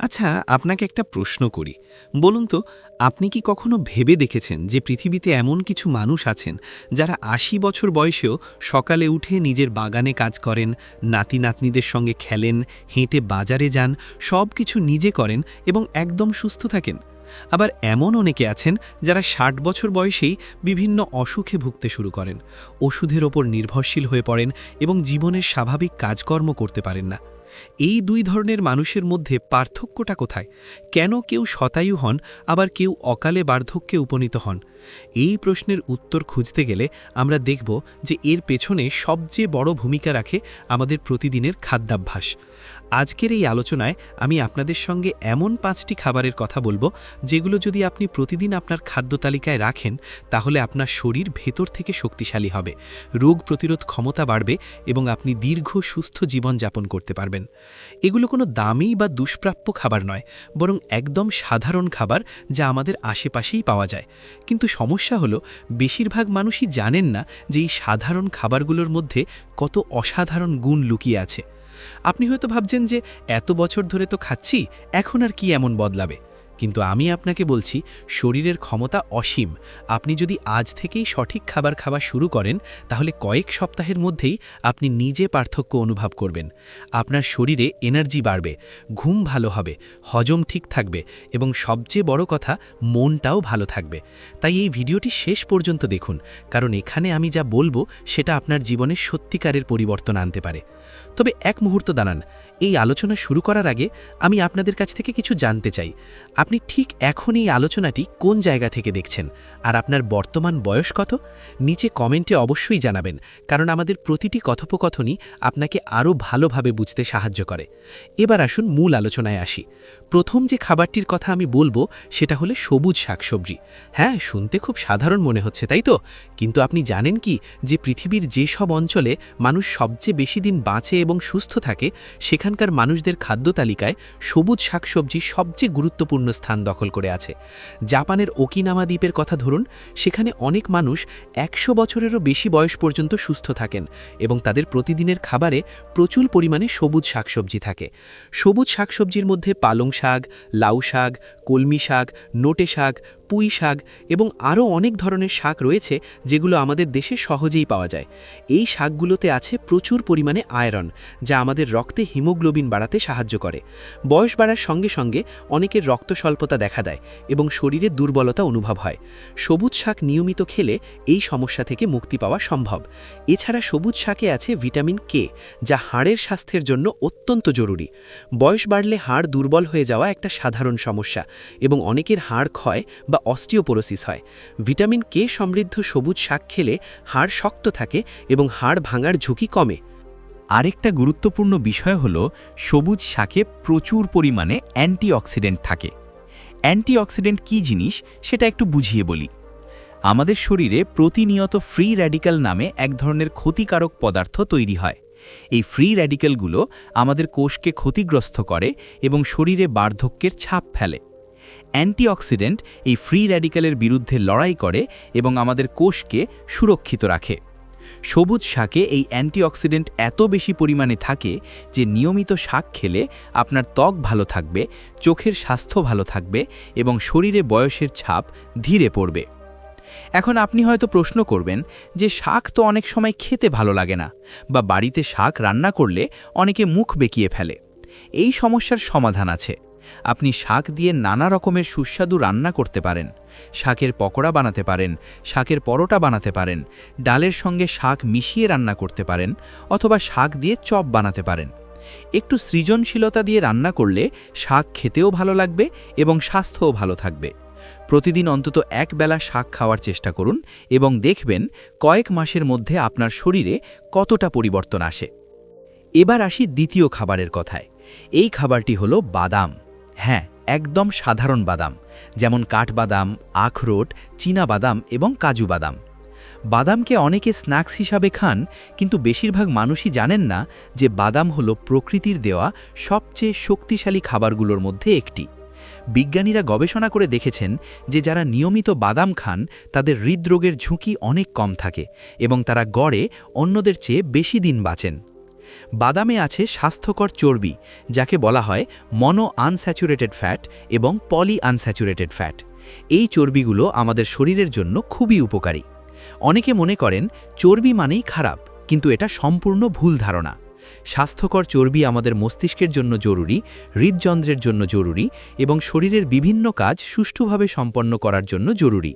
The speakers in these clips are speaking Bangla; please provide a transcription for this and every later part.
আচ্ছা, আপনাকে একটা প্রশ্ন করি। বলুন তো, আপনি কি কখনো ভেবে দেখেছেন যে পৃথিবীতে এমন কিছু মানুষ আছেন যারা ৮০ বছর বয়সেও সকালে উঠে নিজের বাগানে কাজ করেন, নাতি-নাতনিদের সঙ্গে খেলেন, হেঁটে বাজারে যান, সব কিছু নিজে করেন এবং একদম সুস্থ থাকেন? আবার এমন অনেকে আছেন যারা ৬০ বছর বয়সেই বিভিন্ন অসুখে ভুগতে শুরু করেন, ওষুধের ওপর নির্ভরশীল হয়ে পড়েন এবং জীবনের স্বাভাবিক কাজকর্ম করতে পারেন না। এই দুই ধরনের মানুষের মধ্যে পার্থক্যটা কোথায়? কেন কেউ শতায়ু হন, আবার কেউ অকালে বার্ধক্যে উপনীত হন? এই প্রশ্নের উত্তর খুঁজতে গেলে আমরা দেখব যে এর পেছনে সবচেয়ে বড় ভূমিকা রাখে আমাদের প্রতিদিনের খাদ্যাভ্যাস। আজকের এই আলোচনায় আমি আপনাদের সঙ্গে এমন ৫টি খাবারের কথা বলবো যেগুলো যদি আপনি প্রতিদিন আপনার খাদ্য তালিকায় রাখেন, তাহলে আপনার শরীর ভেতর থেকে শক্তিশালী হবে, রোগ প্রতিরোধ ক্ষমতা বাড়বে এবং আপনি দীর্ঘ সুস্থ জীবন যাপন করতে পারবেন। এগুলো কোনো দামি বা দুষ্প্রাপ্য খাবার নয়, বরং একদম সাধারণ খাবার যা আমাদের আশেপাশেই পাওয়া যায়। কিন্তু সমস্যা হলো, বেশিরভাগ মানুষই জানেন না যে এই সাধারণ খাবারগুলোর মধ্যে কত অসাধারণ গুণ লুকিয়ে আছে। আপনি হয়তো ভাবছেন যে এত বছর ধরে তো খাচ্ছি, এখন আর কি এমন বদলাবে? কিন্তু আমি আপনাকে বলছি, শরীরের ক্ষমতা অসীম। আপনি যদি আজ থেকেই সঠিক খাবার খাওয়া শুরু করেন, তাহলে কয়েক সপ্তাহের মধ্যেই আপনি নিজে পার্থক্য অনুভব করবেন। আপনার শরীরে এনার্জি বাড়বে, ঘুম ভালো হবে, হজম ঠিক থাকবে এবং সবচেয়ে বড় কথা, মনটাও ভালো থাকবে। তাই এই ভিডিওটি শেষ পর্যন্ত দেখুন, কারণ এখানে আমি যা বলবো সেটা আপনার জীবনে সত্যিকারের পরিবর্তন আনতে পারে। তবে এক মুহূর্ত দাঁড়ান, এই আলোচনা শুরু করার আগে আমি আপনাদের কাছ থেকে কিছু জানতে চাই। আপনি ঠিক এখন এই আলোচনাটি কোন জায়গা থেকে দেখছেন, আর আপনার বর্তমান বয়স কত? নিচে কমেন্টে অবশ্যই জানাবেন, কারণ আমাদের প্রতিটি কথোপকথনই আপনাকে আরও ভালোভাবে বুঝতে সাহায্য করে। এবার আসুন মূল আলোচনায় আসি। প্রথম যে খাবারটির কথা আমি বলবো সেটা হলো সবুজ শাকসবজি। হ্যাঁ, শুনতে খুব সাধারণ মনে হচ্ছে, তাই তো? কিন্তু আপনি জানেন কি যে পৃথিবীর যেসব অঞ্চলে মানুষ সবচেয়ে বেশি দিন বাঁচে এবং সুস্থ থাকে, সেখানকার মানুষদের খাদ্য তালিকায় সবুজ শাকসবজি সবচেয়ে গুরুত্বপূর্ণ স্থান দখল করে আছে। জাপানের ওকিনামা দ্বীপের কথা ধরুন, সেখানে অনেক মানুষ ১০০ বছরেরও বেশি বয়স পর্যন্ত সুস্থ থাকেন এবং তাদের প্রতিদিনের খাবারে প্রচুর পরিমাণে সবুজ শাকসবজি থাকে। সবুজ শাকসবজির মধ্যে পালং শাক, লাউ শাক, কলমি শাক, নোটে শাক, পুঁই শাক এবং আরও অনেক ধরনের শাক রয়েছে যেগুলো আমাদের দেশে সহজেই পাওয়া যায়। এই শাকগুলোতে আছে প্রচুর পরিমাণে আয়রন, যা আমাদের রক্তে হিমোগ্লোবিন বাড়াতে সাহায্য করে। বয়স বাড়ার সঙ্গে সঙ্গে অনেকের রক্ত স্বল্পতা দেখা দেয় এবং শরীরে দুর্বলতা অনুভব হয়। সবুজ শাক নিয়মিত খেলে এই সমস্যা থেকে মুক্তি পাওয়া সম্ভব। এছাড়া সবুজ শাকে আছে ভিটামিন কে, যা হাড়ের স্বাস্থ্যের জন্য অত্যন্ত জরুরি। বয়স বাড়লে হাড় দুর্বল হয়ে যাওয়া একটা সাধারণ সমস্যা এবং অনেকের হাড় ক্ষয় বা অস্টিওপোরোসিস হয়। ভিটামিন কে সমৃদ্ধ সবুজ শাক খেলে হাড় শক্ত থাকে এবং হাড় ভাঙার ঝুঁকি কমে। আরেকটা গুরুত্বপূর্ণ বিষয় হলো, সবুজ শাকে প্রচুর পরিমাণে অ্যান্টিঅক্সিডেন্ট থাকে। অ্যান্টিঅক্সিডেন্ট কী জিনিস সেটা একটু বুঝিয়ে বলি। আমাদের শরীরে প্রতিনিয়ত ফ্রি র্যাডিক্যাল নামে এক ধরনের ক্ষতিকারক পদার্থ তৈরি হয়। এই ফ্রি র্যাডিক্যালগুলো আমাদের কোষকে ক্ষতিগ্রস্ত করে এবং শরীরে বার্ধক্যের ছাপ ফেলে। অ্যান্টিঅক্সিডেন্ট এই ফ্রি র্যাডিক্যালের বিরুদ্ধে লড়াই করে এবং আমাদের কোষকে সুরক্ষিত রাখে। সবুজ শাকে এই অ্যান্টিঅক্সিডেন্ট এত বেশি পরিমাণে থাকে যে নিয়মিত শাক খেলে আপনার ত্বক ভালো থাকবে, চোখের স্বাস্থ্য ভালো থাকবে এবং শরীরে বয়সের ছাপ ধীরে পড়বে। এখন আপনি হয়তো প্রশ্ন করবেন যে শাক তো অনেক সময় খেতে ভালো লাগে না, বা বাড়িতে শাক রান্না করলে অনেকে মুখ বেঁকিয়ে ফেলে। এই সমস্যার সমাধান আছে। আপনি শাক দিয়ে নানা রকমের সুস্বাদু রান্না করতে পারেন। শাকের পকোড়া বানাতে পারেন, শাকের পরোটা বানাতে পারেন, ডালের সঙ্গে শাক মিশিয়ে রান্না করতে পারেন, অথবা শাক দিয়ে চপ বানাতে পারেন। একটু সৃজনশীলতা দিয়ে রান্না করলে শাক খেতেও ভালো লাগবে এবং স্বাস্থ্যও ভালো থাকবে। প্রতিদিন অন্তত এক বেলা শাক খাওয়ার চেষ্টা করুন এবং দেখবেন কয়েক মাসের মধ্যে আপনার শরীরে কতটা পরিবর্তন আসে। এবার আসি দ্বিতীয় খাবারের কথায়। এই খাবারটি হলো বাদাম। হ্যাঁ, একদম সাধারণ বাদাম, যেমন কাঠবাদাম, আখরোট, চীনা বাদাম এবং কাজু বাদাম। বাদামকে অনেকে স্ন্যাক্স হিসাবে খান, কিন্তু বেশিরভাগ মানুষই জানেন না যে বাদাম হলো প্রকৃতির দেওয়া সবচেয়ে শক্তিশালী খাবারগুলোর মধ্যে একটি। বিজ্ঞানীরা গবেষণা করে দেখেছেন যে যারা নিয়মিত বাদাম খান তাদের হৃদরোগের ঝুঁকি অনেক কম থাকে এবং তারা গড়ে অন্যদের চেয়ে বেশি দিন বাঁচেন। বাদামে আছে স্বাস্থ্যকর চর্বি, যাকে বলা হয় মনো আনস্যাচুরেটেড ফ্যাট এবং পলি আনস্যাচুরেটেড ফ্যাট। এই চর্বিগুলো আমাদের শরীরের জন্য খুবই উপকারী। অনেকে মনে করেন চর্বি মানেই খারাপ, কিন্তু এটা সম্পূর্ণ ভুল ধারণা। স্বাস্থ্যকর চর্বি আমাদের মস্তিষ্কের জন্য জরুরি, হৃদযন্ত্রের জন্য জরুরি এবং শরীরের বিভিন্ন কাজ সুষ্ঠুভাবে সম্পন্ন করার জন্য জরুরি।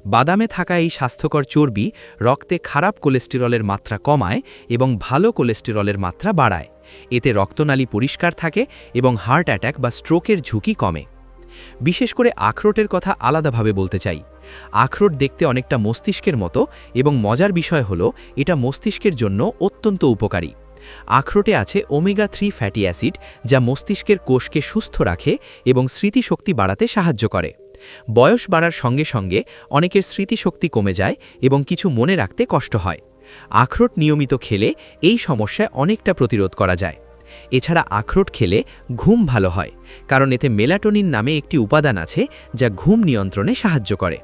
বাদামে থাকা এই স্বাস্থ্যকর চর্বি রক্তে খারাপ কোলেস্টেরলের মাত্রা কমায় এবং ভালো কোলেস্টেরলের মাত্রা বাড়ায়। এতে রক্তনালী পরিষ্কার থাকে এবং হার্ট অ্যাটাক বা স্ট্রোকের ঝুঁকি কমে। বিশেষ করে আখরোটের কথা আলাদাভাবে বলতে চাই। আখরোট দেখতে অনেকটা মস্তিষ্কের মতো এবং মজার বিষয় হলো এটা মস্তিষ্কের জন্য অত্যন্ত উপকারী। আখরোটে আছে ওমেগা-3 ফ্যাটি অ্যাসিড, যা মস্তিষ্কের কোষকে সুস্থ রাখে এবং স্মৃতিশক্তি বাড়াতে সাহায্য করে। বয়স বাড়ার সঙ্গে সঙ্গে অনেকের স্মৃতিশক্তি কমে যায় এবং কিছু মনে রাখতে কষ্ট হয়। আখরোট নিয়মিত খেলে এই সমস্যায় অনেকটা প্রতিরোধ করা যায়। এছাড়া আখরোট খেলে ঘুম ভালো হয়, কারণ এতে মেলাটোনিন নামে একটি উপাদান আছে যা ঘুম নিয়ন্ত্রণে সাহায্য করে।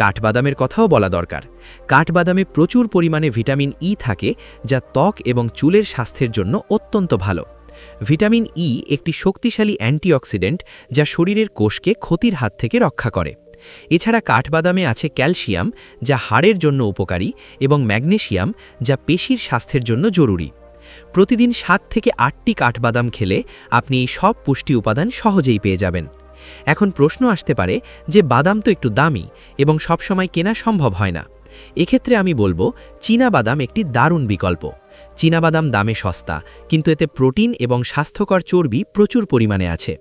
কাঠবাদামের কথাও বলা দরকার। কাঠবাদামে প্রচুর পরিমাণে ভিটামিন ই থাকে, যা ত্বক এবং চুলের স্বাস্থ্যের জন্য অত্যন্ত ভালো। ভিটামিন ই একটি শক্তিশালী অ্যান্টিঅক্সিডেন্ট, যা শরীরের কোষকে ক্ষতির হাত থেকে রক্ষা করে। এছাড়া কাঠবাদামে আছে ক্যালসিয়াম, যা হাড়ের জন্য উপকারী, এবং ম্যাগনেসিয়াম, যা পেশির স্বাস্থ্যের জন্য জরুরি। প্রতিদিন 7 থেকে 8টি কাঠবাদাম খেলে আপনি এই সব পুষ্টি উপাদান সহজেই পেয়ে যাবেন। এখন প্রশ্ন আসতে পারে যে বাদাম তো একটু দামি এবং সবসময় কেনা সম্ভব হয় না। এক্ষেত্রে আমি বলবো চীনা বাদাম একটি দারুণ বিকল্প। চীনা বাদাম দামে সস্তা, কিন্তু এতে প্রোটিন এবং স্বাস্থ্যকর চর্বি প্রচুর পরিমাণে আছে।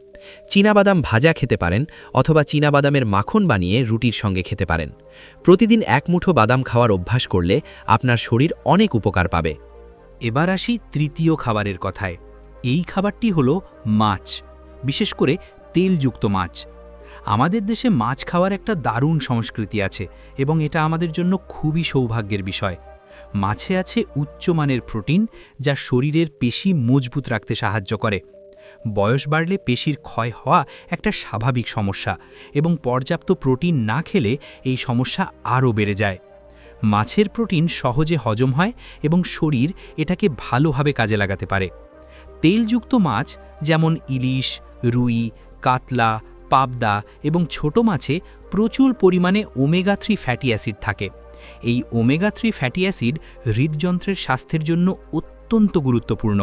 চীনা বাদাম ভাজা খেতে পারেন অথবা চীনা বাদামের মাখন বানিয়ে রুটির সঙ্গে খেতে পারেন। প্রতিদিন 1 মুঠো বাদাম খাওয়ার অভ্যাস করলে আপনার শরীর অনেক উপকার পাবে। এবার আসি তৃতীয় খাবারের কথায়। এই খাবারটি হলো মাছ, বিশেষ করে তেলযুক্ত মাছ। আমাদের দেশে মাছ খাওয়ার একটা দারুণ সংস্কৃতি আছে এবং এটা আমাদের জন্য খুবই সৌভাগ্যের বিষয়। মাছে আছে উচ্চমানের প্রোটিন, যা শরীরের পেশি মজবুত রাখতে সাহায্য করে। বয়স বাড়লে পেশির ক্ষয় হওয়া একটা স্বাভাবিক সমস্যা এবং পর্যাপ্ত প্রোটিন না খেলে এই সমস্যা আরও বেড়ে যায়। মাছের প্রোটিন সহজে হজম হয় এবং শরীর এটাকে ভালোভাবে কাজে লাগাতে পারে। তেলযুক্ত মাছ যেমন ইলিশ, রুই, কাতলা, পাবদা এবং ছোট মাছে প্রচুর পরিমাণে ওমেগা-3 ফ্যাটি অ্যাসিড থাকে। এই ওমেগা-3 ফ্যাটি অ্যাসিড হৃদযন্ত্রের স্বাস্থ্যের জন্য অত্যন্ত গুরুত্বপূর্ণ।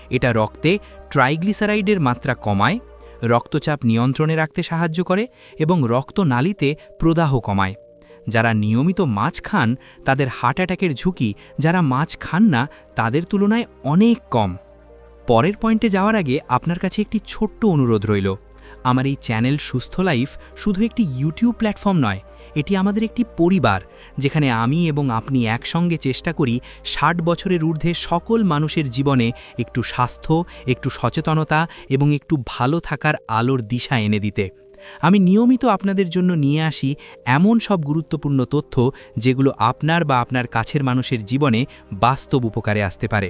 এটা রক্তে ট্রাইগ্লিসারাইডের মাত্রা কমায়, রক্তচাপ নিয়ন্ত্রণে রাখতে সাহায্য করে এবং রক্তনালীতে প্রদাহ কমায়। যারা নিয়মিত মাছ খান তাদের হার্ট অ্যাটাকের ঝুঁকি যারা মাছ খান না তাদের তুলনায় অনেক কম। পরের পয়েন্টে যাওয়ার আগে আপনার কাছে একটি ছোট্ট অনুরোধ রইল। আমার এই চ্যানেল সুস্থ লাইফ শুধু একটি ইউটিউব প্ল্যাটফর্ম নয়, এটি আমাদের একটি পরিবার, যেখানে আমি এবং আপনি একসঙ্গে চেষ্টা করি 60 বছরের ঊর্ধ্বে সকল মানুষের জীবনে একটু স্বাস্থ্য, একটু সচেতনতা এবং একটু ভালো থাকার আলোর দিশা এনে দিতে। আমি নিয়মিত আপনাদের জন্য নিয়ে আসি এমন সব গুরুত্বপূর্ণ তথ্য যেগুলো আপনার বা আপনার কাছের মানুষের জীবনে বাস্তব উপকারে আসতে পারে।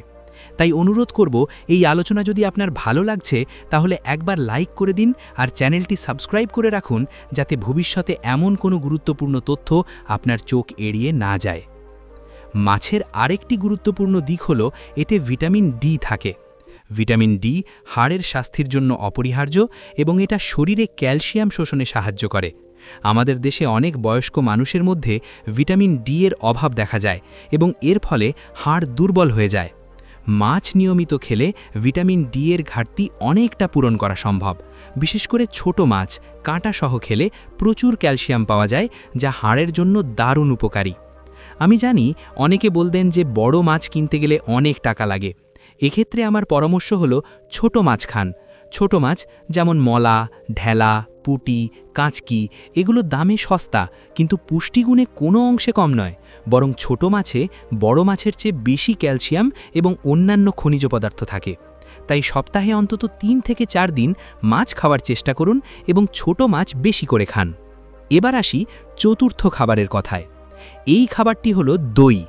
তাই অনুরোধ করব, এই আলোচনা যদি আপনার ভালো লাগছে তাহলে একবার লাইক করে দিন আর চ্যানেলটি সাবস্ক্রাইব করে রাখুন, যাতে ভবিষ্যতে এমন কোনো গুরুত্বপূর্ণ তথ্য আপনার চোখ এড়িয়ে না যায়। মাছের আরেকটি গুরুত্বপূর্ণ দিক হলো এতে ভিটামিন ডি থাকে। ভিটামিন ডি হাড়ের স্বাস্থ্যের জন্য অপরিহার্য এবং এটা শরীরে ক্যালসিয়াম শোষণে সাহায্য করে। আমাদের দেশে অনেক বয়স্ক মানুষের মধ্যে ভিটামিন ডি এর অভাব দেখা যায় এবং এর ফলে হাড় দুর্বল হয়ে যায়। মাছ নিয়মিত খেলে ভিটামিন ডি এর ঘাটতি অনেকটা পূরণ করা সম্ভব। বিশেষ করে ছোট মাছ কাঁটা সহ খেলে প্রচুর ক্যালসিয়াম পাওয়া যায়, যা হাড়ের জন্য দারুণ উপকারী। আমি জানি অনেকে বলতেন যে বড় মাছ কিনতে গেলে অনেক টাকা লাগে। এক্ষেত্রে আমার পরামর্শ হলো ছোট মাছ খান। ছোট মাছ যেমন মলা, ঢেলা, পুঁটি, কাঁচকি এগুলো দামে সস্তা, কিন্তু পুষ্টিগুণে কোনো অংশে কম নয়। বরং ছোট মাছে বড় মাছের চেয়ে বেশি ক্যালসিয়াম এবং অন্যান্য খনিজ পদার্থ থাকে। তাই সপ্তাহে অন্তত 3 থেকে 4 দিন মাছ খাওয়ার চেষ্টা করুন এবং ছোট মাছ বেশি করে খান। এবার আসি চতুর্থ খাবারের কথায়। এই খাবারটি হলো দই।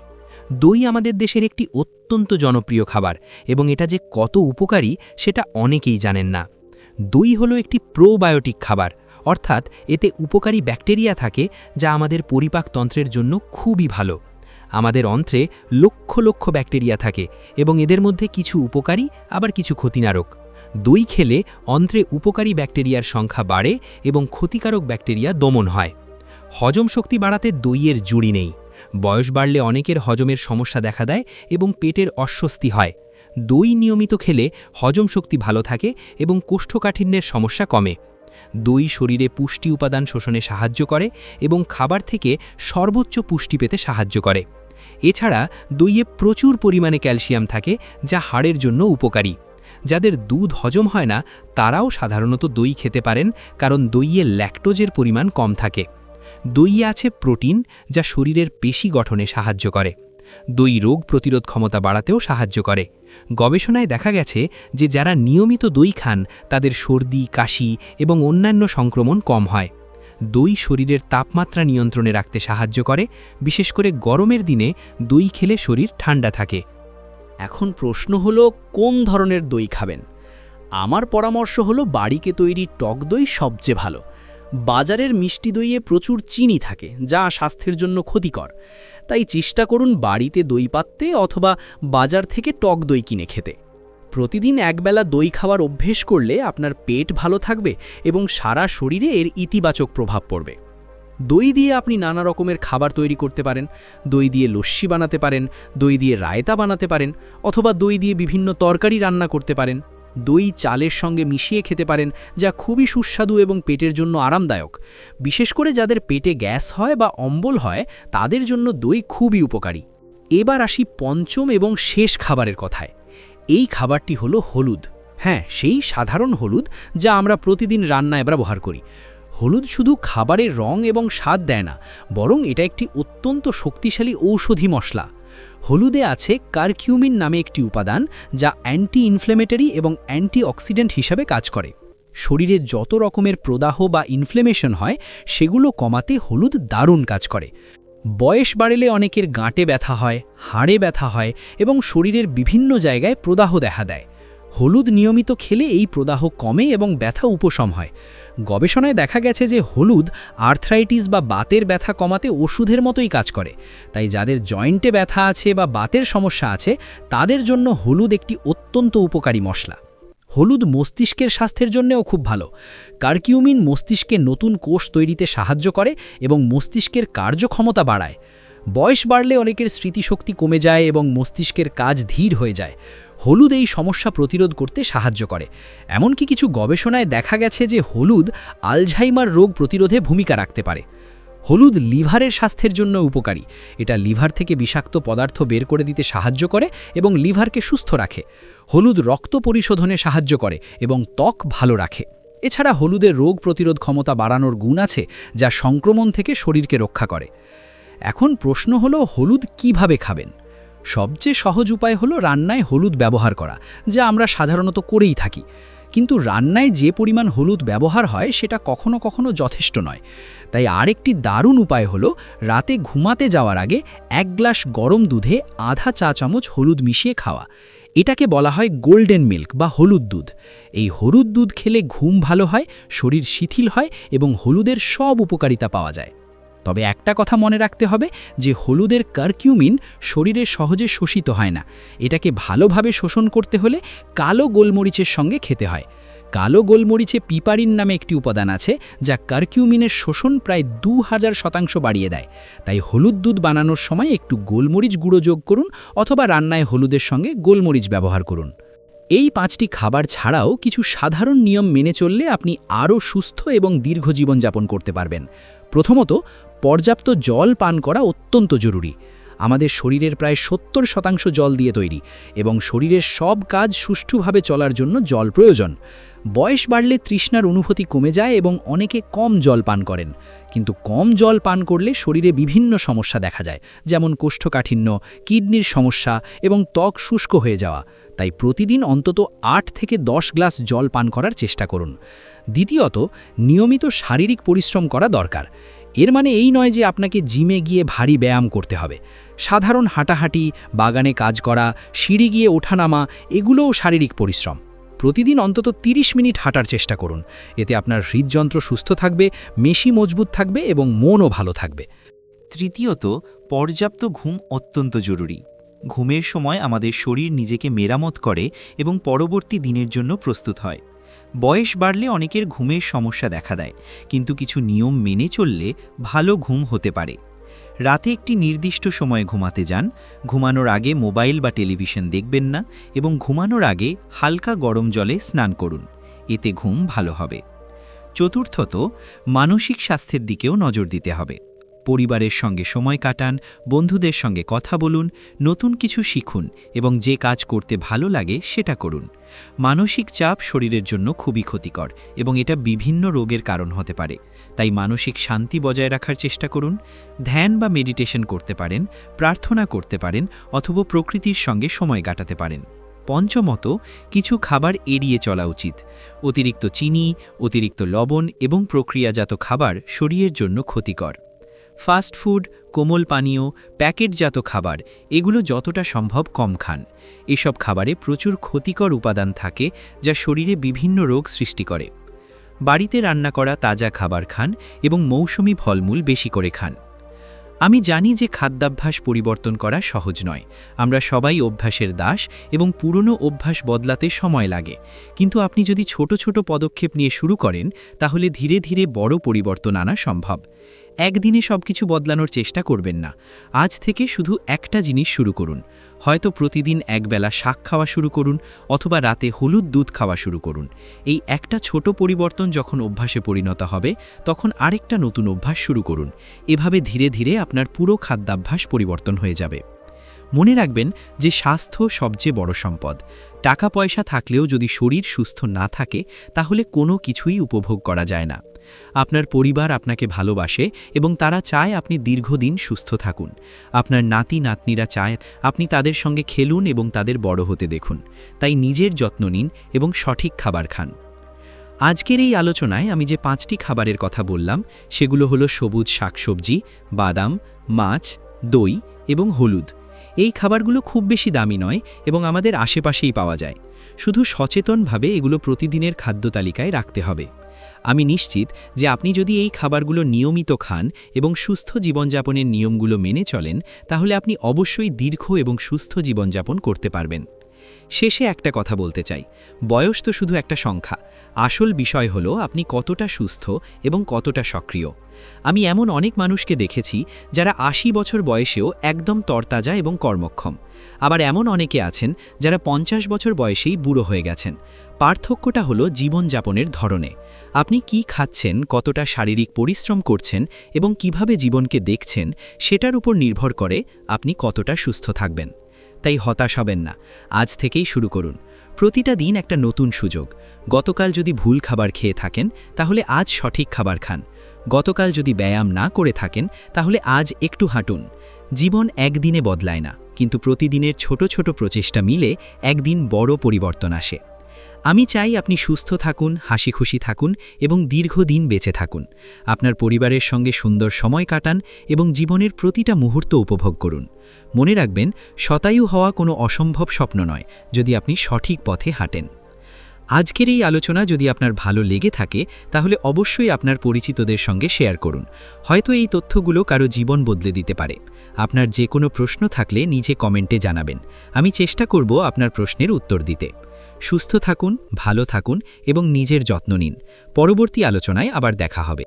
দই আমাদের দেশের একটি অত্যন্ত জনপ্রিয় খাবার এবং এটা যে কত উপকারী সেটা অনেকেই জানেন না। দই হলো একটি প্রোবায়োটিক খাবার, অর্থাৎ এতে উপকারী ব্যাকটেরিয়া থাকে যা আমাদের পরিপাকতন্ত্রের জন্য খুবই ভালো। আমাদের অন্ত্রে লক্ষ লক্ষ ব্যাকটেরিয়া থাকে এবং এদের মধ্যে কিছু উপকারী আবার কিছু ক্ষতিকারক। দই খেলে অন্ত্রে উপকারী ব্যাকটেরিয়ার সংখ্যা বাড়ে এবং ক্ষতিকারক ব্যাকটেরিয়া দমন হয়। হজম শক্তি বাড়াতে দইয়ের জুড়ি নেই। বয়স বাড়লে অনেকের হজমের সমস্যা দেখা দেয় এবং পেটের অস্বস্তি হয়। দই নিয়মিত খেলে হজম শক্তি ভালো থাকে এবং কোষ্ঠকাঠিন্যের সমস্যা কমে। দই শরীরে পুষ্টি উপাদান শোষণে সাহায্য করে এবং খাবার থেকে সর্বোচ্চ পুষ্টি পেতে সাহায্য করে। এছাড়া দইয়ে প্রচুর পরিমাণে ক্যালসিয়াম থাকে, যা হাড়ের জন্য উপকারী। যাদের দুধ হজম হয় না তারাও সাধারণত দই খেতে পারেন, কারণ দইয়ে ল্যাকটোজের পরিমাণ কম থাকে। দইয়ে আছে প্রোটিন, যা শরীরের পেশি গঠনে সাহায্য করে। দই রোগ প্রতিরোধ ক্ষমতা বাড়াতেও সাহায্য করে। গবেষণায় দেখা গেছে যে যারা নিয়মিত দই খান তাদের সর্দি, কাশি এবং অন্যান্য সংক্রমণ কম হয়। দই শরীরের তাপমাত্রা নিয়ন্ত্রণে রাখতে সাহায্য করে, বিশেষ করে গরমের দিনে দই খেলে শরীর ঠান্ডা থাকে। এখন প্রশ্ন হলো কোন ধরনের দই খাবেন। আমার পরামর্শ হলো বাড়িতে তৈরি টক দই সবচেয়ে ভালো। বাজারের মিষ্টি দইয়ে প্রচুর চিনি থাকে, যা স্বাস্থ্যের জন্য ক্ষতিকর। তাই চেষ্টা করুন বাড়িতে দই পাততে অথবা বাজার থেকে টক দই কিনে খেতে। প্রতিদিন একবেলা দই খাওয়ার অভ্যেস করলে আপনার পেট ভালো থাকবে এবং সারা শরীরে এর ইতিবাচক প্রভাব পড়বে। দই দিয়ে আপনি নানা রকমের খাবার তৈরি করতে পারেন। দই দিয়ে লস্যি বানাতে পারেন, দই দিয়ে রায়তা বানাতে পারেন, অথবা দই দিয়ে বিভিন্ন তরকারি রান্না করতে পারেন। দই চালের সঙ্গে মিশিয়ে খেতে পারেন, যা খুবই সুস্বাদু এবং পেটের জন্য আরামদায়ক। বিশেষ করে যাদের পেটে গ্যাস হয় বা অম্বল হয় তাদের জন্য দই খুবই উপকারী। এবার আসি পঞ্চম এবং শেষ খাবারের কথায়। এই খাবারটি হলো হলুদ। হ্যাঁ, সেই সাধারণ হলুদ যা আমরা প্রতিদিন রান্নায় ব্যবহার করি। হলুদ শুধু খাবারের রং এবং স্বাদ দেয় না, বরং এটা একটি অত্যন্ত শক্তিশালী ঔষধি মশলা। হলুদে আছে কারকিউমিন নামে একটি উপাদান, যা অ্যান্টি ইনফ্লেমেটরি এবং অ্যান্টিঅক্সিডেন্ট হিসাবে কাজ করে। শরীরে যত রকমের প্রদাহ বা ইনফ্লেমেশন হয় সেগুলো কমাতে হলুদ দারুণ কাজ করে। বয়স বাড়লে অনেকের গাঁটে ব্যথা হয়, হাড়ে ব্যথা হয় এবং শরীরের বিভিন্ন জায়গায় প্রদাহ দেখা দেয়। হলুদ নিয়মিত খেলে এই প্রদাহ কমে এবং ব্যথা উপশম হয়। গবেষণায় দেখা গেছে যে হলুদ আর্থ্রাইটিস বা বাতের ব্যথা কমাতে ওষুধের মতোই কাজ করে। তাই যাদের জয়েন্টে ব্যথা আছে বা বাতের সমস্যা আছে তাদের জন্য হলুদ একটি অত্যন্ত উপকারী মশলা। হলুদ মস্তিষ্কের স্বাস্থ্যের জন্যও খুব ভালো। কারকিউমিন মস্তিষ্কে নতুন কোষ তৈরিতে সাহায্য করে এবং মস্তিষ্কের কার্যক্ষমতা বাড়ায়। বয়স বাড়লে অনেকের স্মৃতিশক্তি কমে যায় এবং মস্তিষ্কের কাজ ধীর হয়ে যায়। হলুদ এই সমস্যা প্রতিরোধ করতে সাহায্য করে। এমনকি কিছু গবেষণায় দেখা গেছে যে হলুদ আলঝাইমার রোগ প্রতিরোধে ভূমিকা রাখতে পারে। হলুদ লিভারের স্বাস্থ্যের জন্য উপকারী। এটা লিভার থেকে বিষাক্ত পদার্থ বের করে দিতে সাহায্য করে এবং লিভারকে সুস্থ রাখে। হলুদ রক্ত পরিশোধনে সাহায্য করে এবং ত্বক ভালো রাখে। এছাড়া হলুদের রোগ প্রতিরোধ ক্ষমতা বাড়ানোর গুণ আছে, যা সংক্রমণ থেকে শরীরকে রক্ষা করে। এখন প্রশ্ন হলো হলুদ কিভাবে খাবেন। সবচেয়ে সহজ উপায় হলো রান্নায় হলুদ ব্যবহার করা, যা আমরা সাধারণত করেই থাকি। কিন্তু রান্নায় যে পরিমাণ হলুদ ব্যবহার হয় সেটা কখনো কখনো যথেষ্ট নয়। তাই আরেকটি দারুণ উপায় হলো রাতে ঘুমাতে যাওয়ার আগে 1 গ্লাস গরম দুধে আধা চা চামচ হলুদ মিশিয়ে খাওয়া। এটাকে বলা হয় গোল্ডেন মিল্ক বা হলুদ দুধ। এই হলুদ দুধ খেলে ঘুম ভালো হয়, শরীর শিথিল হয় এবং হলুদের সব উপকারিতা পাওয়া যায়। তবে একটা কথা মনে রাখতে হবে যে হলুদের কারকিউমিন শরীরে সহজে শোষিত হয় না। এটাকে ভালোভাবে শোষণ করতে হলে কালো গোলমরিচের সঙ্গে খেতে হয়। কালো গোলমরিচে পিপারিন নামে একটি উপাদান আছে, যা কারকিউমিনের শোষণ প্রায় 2000% বাড়িয়ে দেয়। তাই হলুদ দুধ বানানোর সময় একটু গোলমরিচ গুঁড়ো যোগ করুন অথবা রান্নায় হলুদের সঙ্গে গোলমরিচ ব্যবহার করুন। এই 5টি খাবার ছাড়াও কিছু সাধারণ নিয়ম মেনে চললে আপনি আরও সুস্থ এবং দীর্ঘ জীবনযাপন করতে পারবেন। প্রথমত, পর্যাপ্ত জল পান করা অত্যন্ত জরুরি। আমাদের শরীরের প্রায় 70% জল দিয়ে তৈরি এবং শরীরের সব কাজ সুষ্ঠুভাবে চলার জন্য জল প্রয়োজন। বয়স বাড়লে তৃষ্ণার অনুভূতি কমে যায় এবং অনেকে কম জল পান করেন। কিন্তু কম জল পান করলে শরীরে বিভিন্ন সমস্যা দেখা যায়, যেমন কোষ্ঠকাঠিন্য, কিডনির সমস্যা এবং ত্বক শুষ্ক হয়ে যাওয়া। তাই প্রতিদিন অন্তত 8 থেকে 10 গ্লাস জল পান করার চেষ্টা করুন। দ্বিতীয়ত, নিয়মিত শারীরিক পরিশ্রম করা দরকার। এর মানে এই নয় যে আপনাকে জিমে গিয়ে ভারী ব্যায়াম করতে হবে। সাধারণ হাঁটাহাঁটি, বাগানে কাজ করা, সিঁড়ি গিয়ে ওঠানামা এগুলোও শারীরিক পরিশ্রম। প্রতিদিন অন্তত 30 মিনিট হাঁটার চেষ্টা করুন। এতে আপনার হৃদযন্ত্র সুস্থ থাকবে, মেশি মজবুত থাকবে এবং মনও ভালো থাকবে। তৃতীয়ত, পর্যাপ্ত ঘুম অত্যন্ত জরুরি। ঘুমের সময় আমাদের শরীর নিজেকে মেরামত করে এবং পরবর্তী দিনের জন্য প্রস্তুত হয়। বয়স বাড়লে অনেকের ঘুমের সমস্যা দেখা দেয়, কিন্তু কিছু নিয়ম মেনে চললে ভালো ঘুম হতে পারে। রাতে একটি নির্দিষ্ট সময়ে ঘুমাতে যান, ঘুমানোর আগে মোবাইল বা টেলিভিশন দেখবেন না এবং ঘুমানোর আগে হালকা গরম জলে স্নান করুন, এতে ঘুম ভালো হবে। চতুর্থত, মানসিক স্বাস্থ্যের দিকেও নজর দিতে হবে। পরিবারের সঙ্গে সময় কাটান, বন্ধুদের সঙ্গে কথা বলুন, নতুন কিছু শিখুন এবং যে কাজ করতে ভালো লাগে সেটা করুন। মানসিক চাপ শরীরের জন্য খুবই ক্ষতিকর এবং এটা বিভিন্ন রোগের কারণ হতে পারে। তাই মানসিক শান্তি বজায় রাখার চেষ্টা করুন। ধ্যান বা মেডিটেশন করতে পারেন, প্রার্থনা করতে পারেন অথবা প্রকৃতির সঙ্গে সময় কাটাতে পারেন। পঞ্চমত, কিছু খাবার এড়িয়ে চলা উচিত। অতিরিক্ত চিনি, অতিরিক্ত লবণ এবং প্রক্রিয়াজাত খাবার শরীরের জন্য ক্ষতিকর। ফাস্ট ফুড, কোমল পানীয়, প্যাকেটজাত খাবার এগুলো যতটা সম্ভব কম খান। এসব খাবারে প্রচুর ক্ষতিকর উপাদান থাকে যা শরীরে বিভিন্ন রোগ সৃষ্টি করে। বাড়িতে রান্না করা তাজা খাবার খান এবং মৌসুমি ফলমূল বেশি করে খান। আমি জানি যে খাদ্যাভ্যাস পরিবর্তন করা সহজ নয়। আমরা সবাই অভ্যাসের দাস এবং পুরনো অভ্যাস বদলাতে সময় লাগে। কিন্তু আপনি যদি ছোট ছোট পদক্ষেপ নিয়ে শুরু করেন, তাহলে ধীরে ধীরে বড় পরিবর্তন আনা সম্ভব। একদিনে সবকিছু বদলানোর চেষ্টা করবেন না। আজ থেকে শুধু একটা জিনিস শুরু করুন। হয়তো প্রতিদিন একবেলা শাক খাওয়া শুরু করুন অথবা রাতে হলুদ দুধ খাওয়া শুরু করুন। এই একটা ছোট পরিবর্তন যখন অভ্যাসে পরিণত হবে, তখন আরেকটা নতুন অভ্যাস শুরু করুন। এভাবে ধীরে ধীরে আপনার পুরো খাদ্যাভ্যাস পরিবর্তন হয়ে যাবে। মনে রাখবেন যে স্বাস্থ্য সবচেয়ে বড় সম্পদ। টাকা পয়সা থাকলেও যদি শরীর সুস্থ না থাকে, তাহলে কোনো কিছুই উপভোগ করা যায় না। আপনার পরিবার আপনাকে ভালোবাসে এবং তারা চায় আপনি দীর্ঘদিন সুস্থ থাকুন। আপনার নাতি নাতনিরা চায় আপনি তাদের সঙ্গে খেলুন এবং তাদের বড় হতে দেখুন। তাই নিজের যত্ন নিন এবং সঠিক খাবার খান। আজকের এই আলোচনায় আমি যে 5টি খাবারের কথা বললাম, সেগুলো হলো সবুজ শাকসবজি, বাদাম, মাছ, দই এবং হলুদ। এই খাবারগুলো খুব বেশি দামি নয় এবং আমাদের আশেপাশেই পাওয়া যায়। শুধু সচেতনভাবে এগুলো প্রতিদিনের খাদ্য তালিকায় রাখতে হবে। আমি নিশ্চিত যে আপনি যদি এই খাবারগুলো নিয়মিত খান এবং সুস্থ জীবনযাপনের নিয়মগুলো মেনে চলেন, তাহলে আপনি অবশ্যই দীর্ঘ এবং সুস্থ জীবনযাপন করতে পারবেন। শেষে একটা কথা বলতে চাই, বয়স তো শুধু একটা সংখ্যা। আসল বিষয় হলো আপনি কতটা সুস্থ এবং কতটা সক্রিয়। আমি এমন অনেক মানুষকে দেখেছি যারা 80 বছর বয়সেও একদম তরতাজা এবং কর্মক্ষম। আবার এমন অনেকে আছেন যারা 50 বছর বয়সেই বুড়ো হয়ে গেছেন। পার্থক্যটা হলো জীবনযাপনের ধরনে। আপনি কি খাচ্ছেন, কতটা শারীরিক পরিশ্রম করছেন এবং কিভাবে জীবনকে দেখছেন, সেটার উপর নির্ভর করে আপনি কতটা সুস্থ থাকবেন। তাই হতাশ হবেন না, আজ থেকেই শুরু করুন। প্রতিটা দিন একটা নতুন সুযোগ। গতকাল যদি ভুল খাবার খেয়ে থাকেন, তাহলে আজ সঠিক খাবার খান। গতকাল যদি ব্যায়াম না করে থাকেন, তাহলে আজ একটু হাঁটুন। জীবন একদিনে বদলায় না, কিন্তু প্রতিদিনের ছোট ছোট প্রচেষ্টা মিলে একদিন বড় পরিবর্তন আসে। আমি চাই আপনি সুস্থ থাকুন, হাসি খুশি থাকুন এবং দীর্ঘদিন বেঁচে থাকুন। আপনার পরিবারের সঙ্গে সুন্দর সময় কাটান এবং জীবনের প্রতিটা মুহূর্ত উপভোগ করুন। মনে রাখবেন, শতায়ু হওয়া কোনো অসম্ভব স্বপ্ন নয়, যদি আপনি সঠিক পথে হাঁটেন। আজকের এই আলোচনা যদি আপনার ভালো লেগে থাকে, তাহলে অবশ্যই আপনার পরিচিতদের সঙ্গে শেয়ার করুন। হয়তো এই তথ্যগুলো কারো জীবন বদলে দিতে পারে। আপনার যে কোনো প্রশ্ন থাকলে নিচে কমেন্টে জানাবেন। আমি চেষ্টা করব আপনার প্রশ্নের উত্তর দিতে। সুস্থ থাকুন, ভালো থাকুন এবং নিজের যত্ন নিন। পরবর্তী আলোচনায় আবার দেখা হবে।